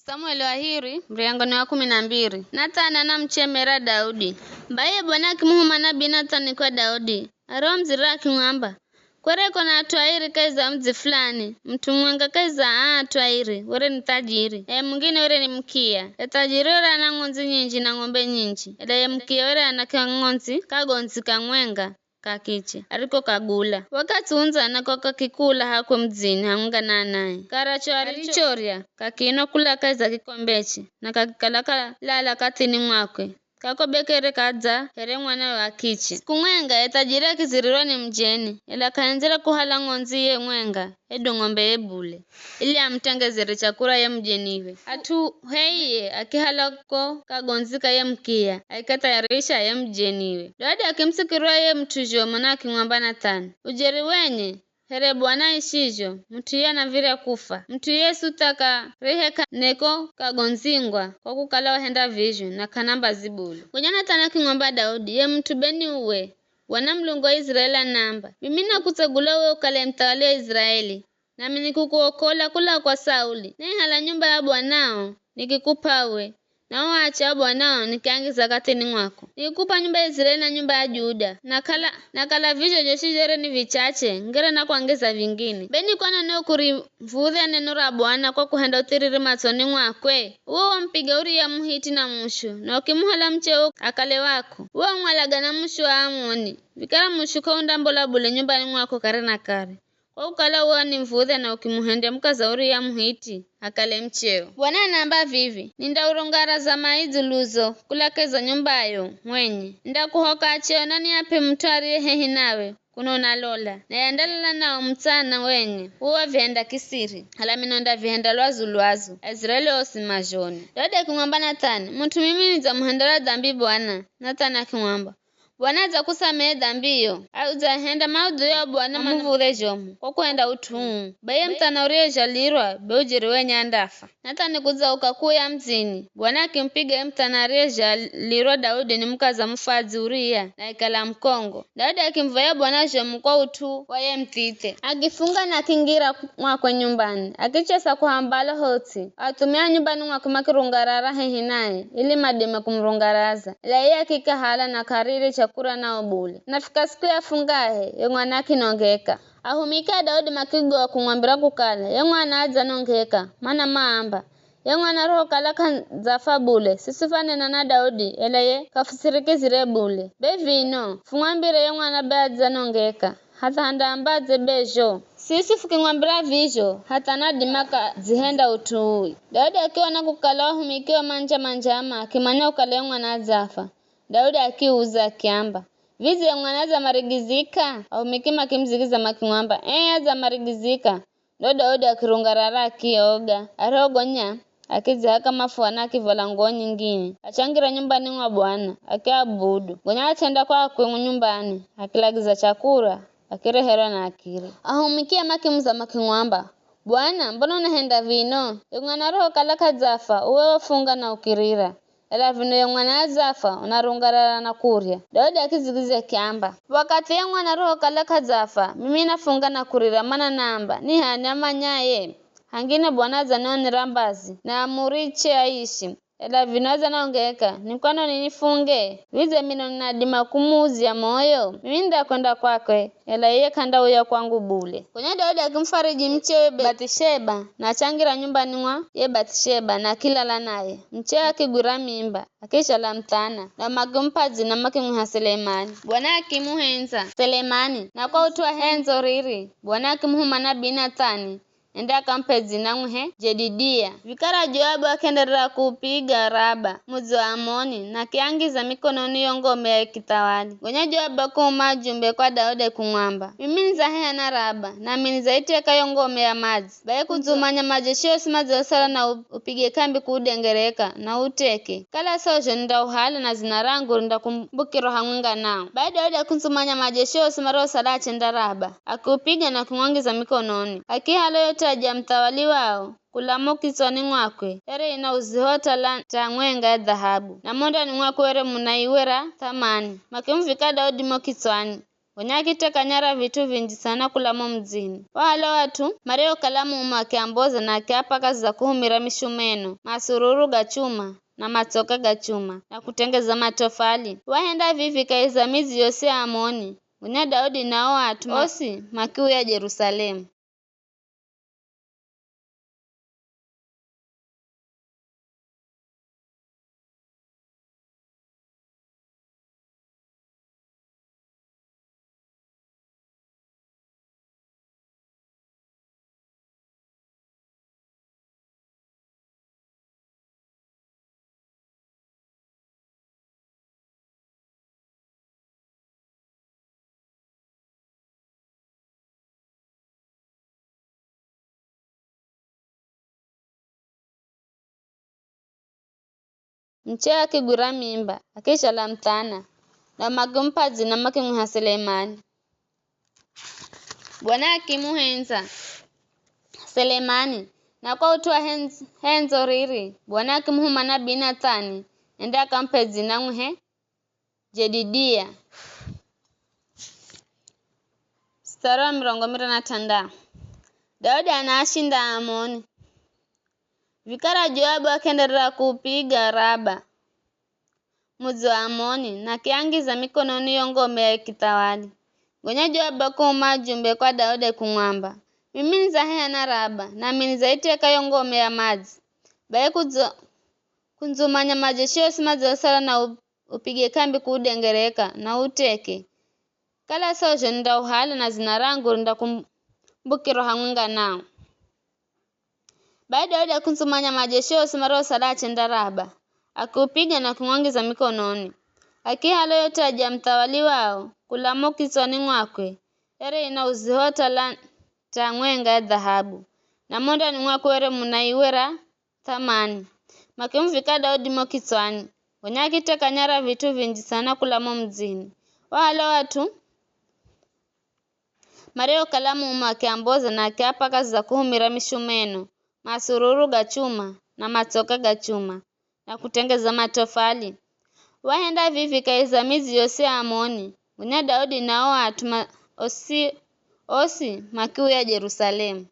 Samueli wahiri mriangoni wa 12 Natana na mchemera Daudi mbaye bwana kimuhuma nabii Natani kwa Daudi aro mzira akimwamba kwere kona atwairi kaiza mzi fulani mtu mwenga kaiza atwairi wore ni tajiri mwingine wore ni mkia tajiri wore ana ngonzi nyinji na ng'ombe nyinji mkia wore ana ngonzi kagonzi kamwenga kakiche ariko kagula wakati unza nako kakikula hako mdzini hamunga naye karacho arichoria kakino kula kaiza kikombechi na kakikalaka lala katini mwakwe kako bekere kadza here mwana wa kichi kumwenga etajira kizirirwa ni mjeni ila kaanzira kuhala ngonzi ye mwenga edo ng'ombe ebule ili amtengezere chakura ye mjeniwe atu heiye akihalako kagonzika ye mkia aikatayarisha ye mjeniwe dada akimsikirwa ye mtujo manaki ng'amba Natani ujeri wenye here bwana ishijo mtu ye anavira kufa mtu Yesu taka reheka neko kagonzingwa kwa kukala wahenda vision na kanamba zibulu kunyana tana king'omba Daudi ye mtu beni uwe wana mlungu wa Israeli namba mimi nakutegula wewe ukale mtawali wa Israeli nami nikukuokola kula kwa Sauli ni hala nyumba ya bwanao nikikupawe na waacha bwanao nikiangiza katini mwako nikupa nyumba ya Israeli na nyumba ya Juda nakala visho joshijere ni vichache ngere na kuongeza vingine beni kwana no kurivudhe neno la Bwana kwa kuhenda utiriri matoni mwakwe uwo mpiga uri ya muhiti na mushu na ukimuhala mcheo akale wako uwo mwalaga na mushu wa Amoni vikara mushu kaunda mbola bule nyumbani mwako kare na kare kwa ukala uwa ni mvudhe na ukimuhende mkaza uri ya muhiti akale mcheo bwana namba vivi nindaurongara za maizi luzo kulakeza nyumbayo mwenye ndakuhoka cheo nani ape mtu aliyehehi nawe kunona lola na yandalala nao mtana wenye uwa vihenda kisiri halaminonda vihenda lwazu Israeli osimajoni dada king'amba Natani mtu mimi niza muhendela dhambi bwana Natani aking'amba Bwana za kusamehe dhambiyo au za henda maudhu ya bwana muvule jomu kwa kuenda utumu baye mtana urie jalirwa beujiri wenye andafa Natani kuza ukakuya mzini bwana akimpiga mtana urie jalirwa Daudi ni mkaza mfazi uria na ikala mkongo Daudi akimvaya bwana jomu kwa utu waye mtite akifunga na kingira mwakwe nyumbani akichesa kuhambala hoti atumia nyumbani mwakwe makirungarara hehinaye ili madime kumrungaraza ila yeye akikahala na kariri chakura nao bule nafika siku ya fungahe ye mwana akinongeka ahumika Daudi makigo kumwambira kukala ye mwana aza nongeka mana maamba ye mwana roho kalaka zafa bule sisifane na Daudi ela ye kafusirikizire bule bevino fumwambire ye mwana baza nongeka hata handa ambaze bejo sisi fuking'wambira vijo hata nadimaka zihenda utui Daudi akiona kukala wahumikiwa manjama akimanya ukale mwana azafa Daudi akiuza kiamba vizi ya mwana marigizika au mikima kimzigiza making'wamba za marigizika ndo Daudi akirungarara akioga arogonya akiza kama fuana akivala nguo nyingine achangira nyumbani mwa bwana akiabudu gonya atenda kwa nyumbani akilagiza chakura akirehera na akiri ahumikia makimza making'wamba bwana mbona unahenda vino mwana roho kalaka zafa uwe wafunga na ukirira ela vino ya mwana azafa unarungarara na kuria Daudi akizigiza kiamba wakati ya mwana roho kalaka zafa mimi nafunga na kurira mana namba ni hani amanyaye hangine bwana zanoni rambazi na amuriche aishi ela vinoza naongeka nikwano ninifunge vize mino nadima kumuzi ya moyo mimi ndakwenda kwakwe ela yeye kanda uya kwangu bule kwenye Daudi akimfariji mchewe Batisheba na changira nyumbani mwa ye Batisheba na kilala naye mchewe akigura mimba akishala mtana na magumpazi na makimha Selemani bwana akimuhenza Selemani na kwa utua henzo riri bwana akimuhuma nabii Natani enda kampezi na mhe Jedidia vikara Joabu akendelea kupiga Raba muzi wa Amoni na kiangiza mikononi yongome ya kitawali gonya Joabu kuma jumbe kwa Daudi kumwamba mimi nizahea na Raba na mimi nizaiteka yongome ya maji baye kuzumanya majeshi yose mazosala na upige kambi kudengereka na uteke kala sojo ndauhala na zinarangu ndakumbukiro hamwenga nao baye Daudi kuzumanya majeshi yose marosala chenda Raba akupiga na kumwangiza mikononi akihalo yote aja mtawali wao kulamo kiswani mwakwe ere ina uzihota la tangwenga ya dhahabu na monda ni mwakwe ere munaiwera thamani makimfika Daudi mo kiswani Wanyakiteka nyara vitu vinji sana kulamo mzini. Wahalo watu mareo kalamu umakiamboza na kiapa kazi za kuhumira mishumeno, masururu gachuma na matsoka gachuma na kutengeza matofali. Wahenda vivi kaiza mizi yose Amoni. Unya Daudi nao watu osi makiu ya Jerusalemu. Mchewa kigura mimba, akisha la mtana, na magumpazi na makimuha Selemani. Bwana akimuhenza Selemani, na kwa utuwa henzo riri, Bwana akimuhuma nabii Nathani, enda akampezi na muhe Jedidia. Stara 106. Daudi anashinda Amoni. Vikara Joabu akaendelea kupiga Raba, muzi wa Amoni, na kiangiza mikononi ya ngome ya kitawali. Gonya Joabu akuma jumbe kwa Daudi kumwamba, mimi nizahea na Raba, na mimi nizaiteka yo ngome ya maji. Bae kunzumanya majeshi yose mazosala na upige kambi kudengereka na uteke. Kala sojo ndauhala na zinarangu ndakumbukiro hamwinga nao. Baada Daudi kunzumanya majeshi yose marosala chenda Raba, akupiga na kumwangiza mikononi. Akihalo yote aja mtawali wao, kulamo kisoni mwakwe, ere ina uzihota la tangwenga ya dhahabu, na monda ni mwakwe ere munaiwera thamani. Makimfika Daudi mo kiswani, wanyakiteka nyara vitu vinji sana kulamo mzini. Wahalo watu mareo kalamu umakiamboza na kiapa kazi za kuhumira mishumeno, masururu gachuma na matsoka gachuma na kutengeza matofali. Wahenda vivi kaiza mizi yose Amoni. Unya Daudi nao watu osi makiu ya Jerusalemu.